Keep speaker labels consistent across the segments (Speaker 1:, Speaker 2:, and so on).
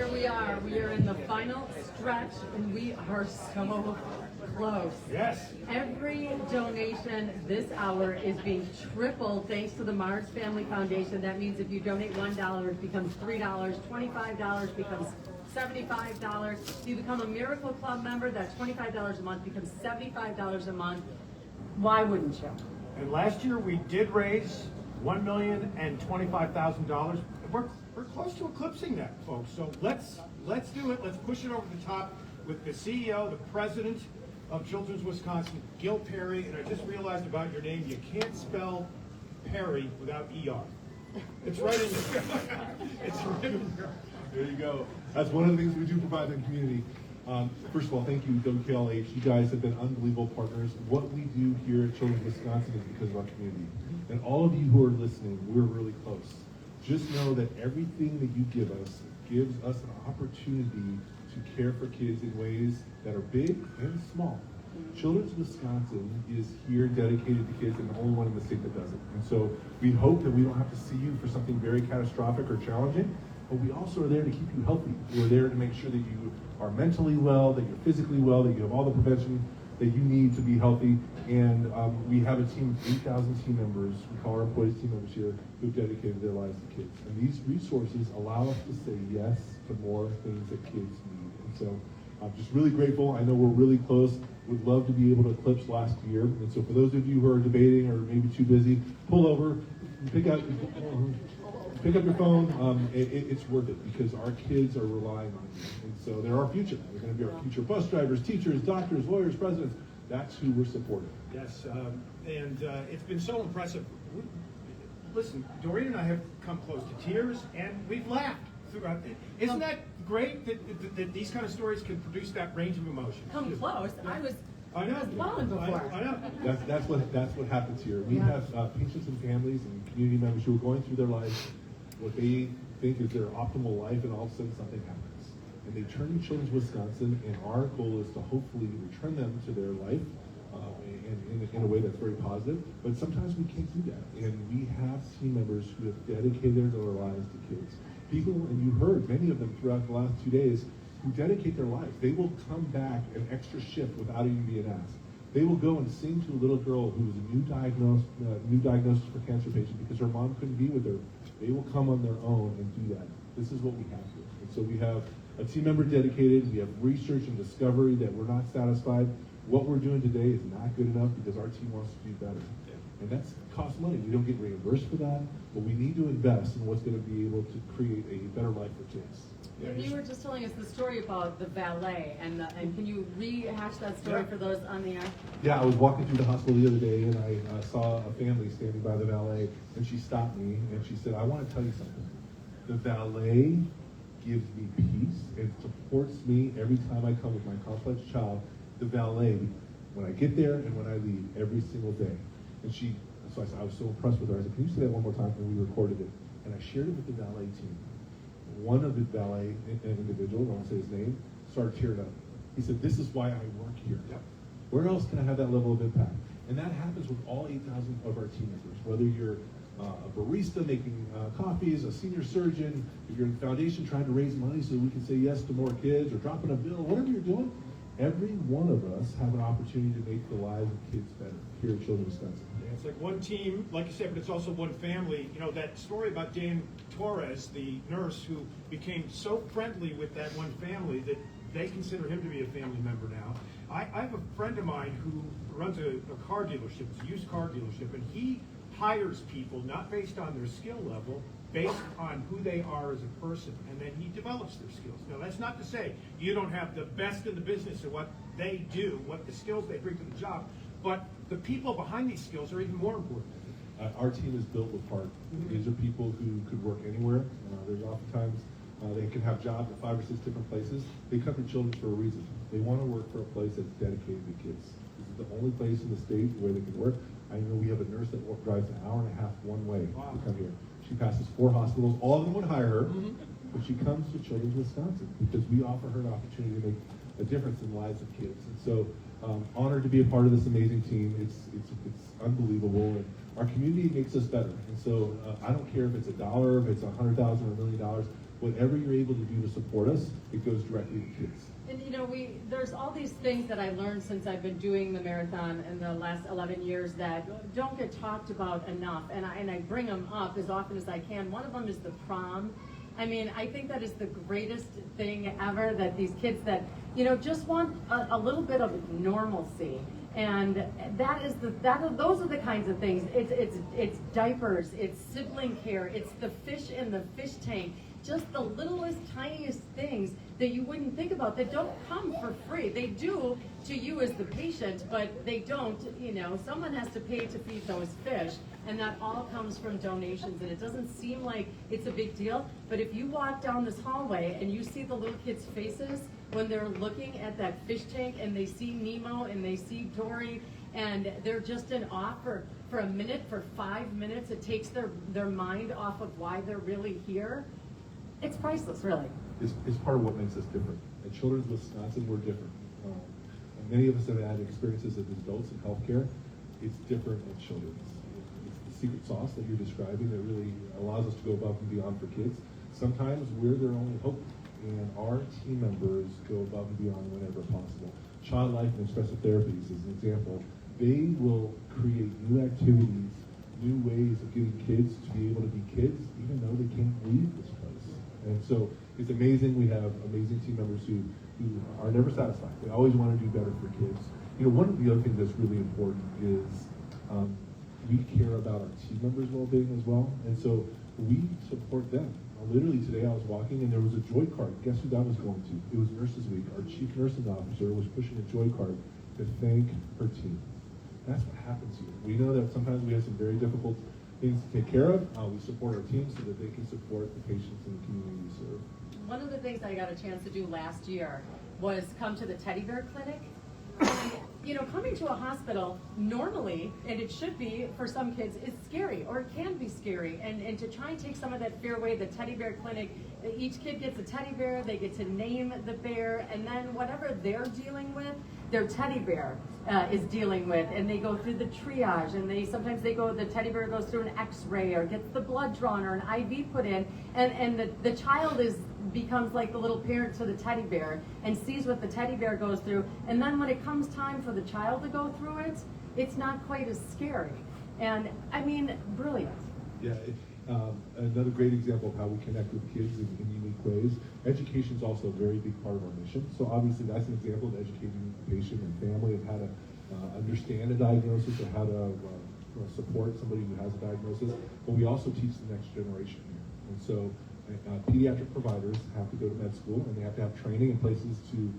Speaker 1: here we are. We are in the final stretch, and we are so close.
Speaker 2: Yes.
Speaker 1: Every donation this hour is being tripled thanks to the Mars Family Foundation. That means if you donate $1, it becomes $3. $25 becomes $75. If you become a Miracle Club member, that's $25 a month becomes $75 a month. Why wouldn't you?
Speaker 2: And last year we did raise $1,025,000. We're close to eclipsing that, folks. So let's do it. Let's push it over the top with the CEO, the president of Children's Wisconsin, Gil Peri. And I just realized about your name, you can't spell Perry without ER. It's right in your It's right in your
Speaker 3: There you go. That's one of the things we do provide in the community. First of all, thank you, WKLH. You guys have been unbelievable partners. What we do here at Children's Wisconsin is because of our community. And all of you who are listening, we're really close. Just know that everything that you give us gives us an opportunity to care for kids in ways that are big and small. Children's Wisconsin is here dedicated to kids, and the only one in the state that does it. And so we hope that we don't have to see you for something very catastrophic or challenging, but we also are there to keep you healthy. We're there to make sure that you are mentally well, that you're physically well, that you have all the prevention that you need to be healthy. And we have a team of 8,000 team members, we call our employees team members here, who've dedicated their lives to kids. And these resources allow us to say yes to more things that kids need. And so I'm just really grateful. I know we're really close. Would love to be able to eclipse last year. And so for those of you who are debating or maybe too busy, pull over, pick up your phone. It's worth it because our kids are relying on you. And so they're our future. They're going to be our future bus drivers, teachers, doctors, lawyers, presidents. That's who we're supporting.
Speaker 2: Yes, and it's been so impressive. Listen, Doreen and I have come close to tears, and we've laughed throughout. Isn't that great that these kind of stories can produce that range of emotion?
Speaker 1: Come close. I was falling before.
Speaker 2: I know.
Speaker 3: That's what happens here. We have patients and families and community members who are going through their lives, what they think is their optimal life, and all of a sudden something happens. And they turn to Children's Wisconsin, and our goal is to hopefully return them to their life in a way that's very positive. But sometimes we can't do that. And we have team members who have dedicated their lives to kids. People, and you heard many of them throughout the last 2 days, who dedicate their lives. They will come back an extra shift without even being asked. They will go and sing to a little girl who was a new diagnosis for cancer patient because her mom couldn't be with her. They will come on their own and do that. This is what we have here. And so we have a team member dedicated. We have research and discovery that we're not satisfied. What we're doing today is not good enough because our team wants to do better. And that's costs money. We don't get reimbursed for that, but we need to invest in what's going to be able to create a better life for kids.
Speaker 1: You were just telling us the story about the valet, and can you rehash that story for those on the air?
Speaker 3: Yeah, I was walking through the hospital the other day, and I saw a family standing by the valet, and she stopped me, and she said, I want to tell you something. The valet gives me peace and supports me every time I come with my complex child. The valet, when I get there and when I leave, every single day. And so I was so impressed with her. I said, can you say that one more time? And we recorded it. And I shared it with the valet team. One of the valet individuals, I won't say his name, started tearing up. He said, this is why I work here. Yep. Where else can I have that level of impact? And that happens with all 8,000 of our team members, whether you're a barista making coffees, a senior surgeon, if you're in the foundation trying to raise money so we can say yes to more kids, or dropping a bill, whatever you're doing, every one of us have an opportunity to make the lives of kids better here at Children's Wisconsin.
Speaker 2: It's like one team, like you said, but it's also one family. You know, that story about Dan Torres, the nurse who became so friendly with that one family that they consider him to be a family member now. I have a friend of mine who runs a car dealership, it's a used car dealership, and he hires people not based on their skill level, based on who they are as a person, and then he develops their skills. Now, that's not to say you don't have the best in the business at what they do, what the skills they bring to the job, but the people behind these skills are even more important.
Speaker 3: Our team is built with heart. These are people who could work anywhere. There's oftentimes they can have jobs at 5 or 6 different places. They come to Children's for a reason. They want to work for a place that's dedicated to kids. This is the only place in the state where they can work. I know we have a nurse that drives an hour and a half one way to come here. She passes 4 hospitals. All of them would hire her, but she comes to Children's Wisconsin because we offer her an opportunity to make a difference in the lives of kids. And so, honored to be a part of this amazing team. It's unbelievable, and our community makes us better. And so, I don't care if it's $1, if it's $100,000 or $1 million. whatever you're able to do to support us, it goes directly to kids.
Speaker 1: And you know, there's all these things that I learned since I've been doing the marathon in the last 11 years that don't get talked about enough, and I bring them up as often as I can. One of them is the prom. I mean, I think that is the greatest thing ever, that these kids that, you know, just want a little bit of normalcy. And those are the kinds of things. It's diapers, it's sibling care, it's the fish in the fish tank, just the littlest, tiniest things that you wouldn't think about, that don't come for free. They do to you as the patient, but they don't, you know, someone has to pay to feed those fish, and that all comes from donations, and it doesn't seem like it's a big deal, but if you walk down this hallway and you see the little kids' faces when they're looking at that fish tank and they see Nemo and they see Dory, and they're just in awe for a minute, for 5 minutes, it takes their mind off of why they're really here. It's priceless, really.
Speaker 3: It's part of what makes us different. At Children's Wisconsin, we're different. And many of us have had experiences as adults in healthcare. It's different at Children's. It's the secret sauce that you're describing that really allows us to go above and beyond for kids. Sometimes we're their only hope, and our team members go above and beyond whenever possible. Child Life and Expressive Therapies is an example. They will create new activities, new ways of getting kids to be able to be kids, even though they can't leave this place. And so it's amazing. We have amazing team members who are never satisfied. They always want to do better for kids. You know, one of the other things that's really important is we care about our team members' well-being as well. And so we support them. Literally today I was walking and there was a joy card. Guess who that was going to? It was Nurses Week. Our chief nursing officer was pushing a joy card to thank her team. That's what happens here. We know that sometimes we have some very difficult things to take care of. We support our teams so that they can support the patients in the community we serve.
Speaker 1: One of the things I got a chance to do last year was come to the teddy bear clinic. And, you know, coming to a hospital normally, and it should be for some kids, is scary, or it can be scary. And to try and take some of that fear away, the teddy bear clinic, each kid gets a teddy bear, they get to name the bear, and then whatever they're dealing with, their teddy bear is dealing with, and they go through the triage, and the teddy bear goes through an x-ray or gets the blood drawn or an IV put in, and the child becomes like the little parent to the teddy bear and sees what the teddy bear goes through, and then when it comes time for the child to go through it, it's not quite as scary. And I mean, brilliant.
Speaker 3: Yeah, another great example of how we connect with kids in unique ways. Education is also a very big part of our mission. So obviously that's an example of educating the patient and family of how to understand a diagnosis or how to support somebody who has a diagnosis. But we also teach the next generation here. And so pediatric providers have to go to med school, and they have to have training and places to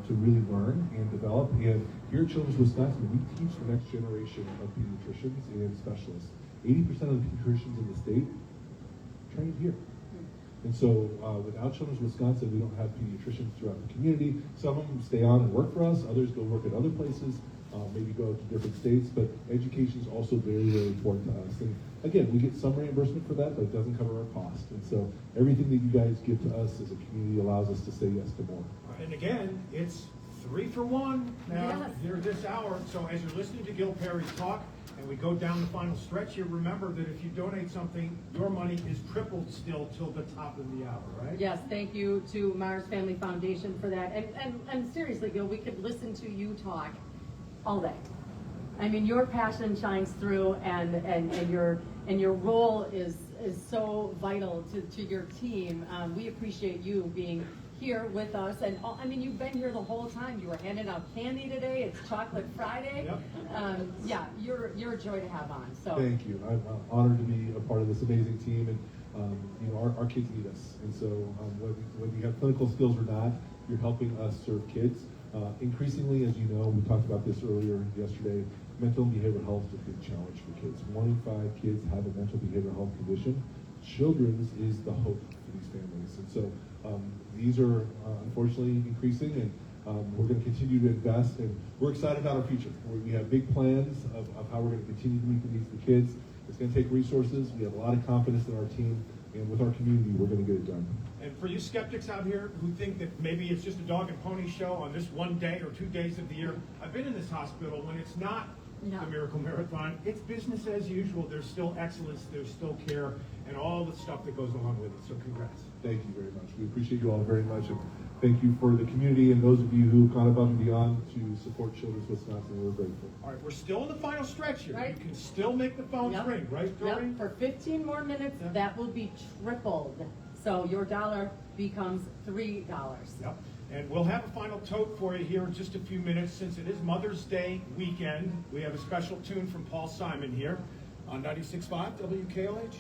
Speaker 3: really learn and develop. And here at Children's Wisconsin, we teach the next generation of pediatricians and specialists. 80% of the pediatricians in the state trained here. And so without Children's Wisconsin, we don't have pediatricians throughout the community. Some of them stay on and work for us, others go work at other places, maybe go to different states, but education is also very, very important to us. And again, we get some reimbursement for that, but it doesn't cover our cost. And so everything that you guys give to us as a community allows us to say yes to more.
Speaker 2: And again, it's 3 for 1 now here this hour. So as you're listening to Gil Peri talk, and we go down the final stretch here, remember that if you donate something, your money is tripled still till the top of the hour, right?
Speaker 1: Yes, thank you to Mars Family Foundation for that. And seriously, Gil, we could listen to you talk all day. I mean, your passion shines through, and your role is so vital to your team. We appreciate you being here with us, and I mean, you've been here the whole time. You were handing out candy today. It's Chocolate Friday.
Speaker 2: Yep.
Speaker 1: Yeah, you're a joy to have on. So
Speaker 3: thank you. I'm honored to be a part of this amazing team, and you know, our kids need us. And so whether you have clinical skills or not, you're helping us serve kids. Increasingly, as you know, we talked about this earlier yesterday, mental and behavioral health is a big challenge for kids. 1 in 5 kids have a mental behavioral health condition. Children's is the hope for these families. And so these are unfortunately increasing, and we're going to continue to invest, and we're excited about our future. We have big plans of how we're going to continue to meet the needs of the kids. It's going to take resources. We have a lot of confidence in our team, and with our community, we're going to get it done.
Speaker 2: And for you skeptics out here who think that maybe it's just a dog and pony show on this one day or 2 days of the year, I've been in this hospital when it's not the Miracle Marathon. It's business as usual. There's still excellence. There's still care. and all the stuff that goes along with it. So congrats.
Speaker 3: Thank you very much. We appreciate you all very much, and thank you for the community and those of you who've gone above and beyond to support Children's Wisconsin. We're grateful.
Speaker 2: All right, we're still in the final stretch here.
Speaker 1: Right.
Speaker 2: You can still make the phones
Speaker 1: Yep.
Speaker 2: ring, right,
Speaker 1: Yep,
Speaker 2: Doreen?
Speaker 1: for 15 more minutes, that will be tripled. So your dollar becomes $3.
Speaker 2: Yep. And we'll have a final tote for you here in just a few minutes. Since it is Mother's Day weekend, we have a special tune from Paul Simon here on 96.5 WKLH.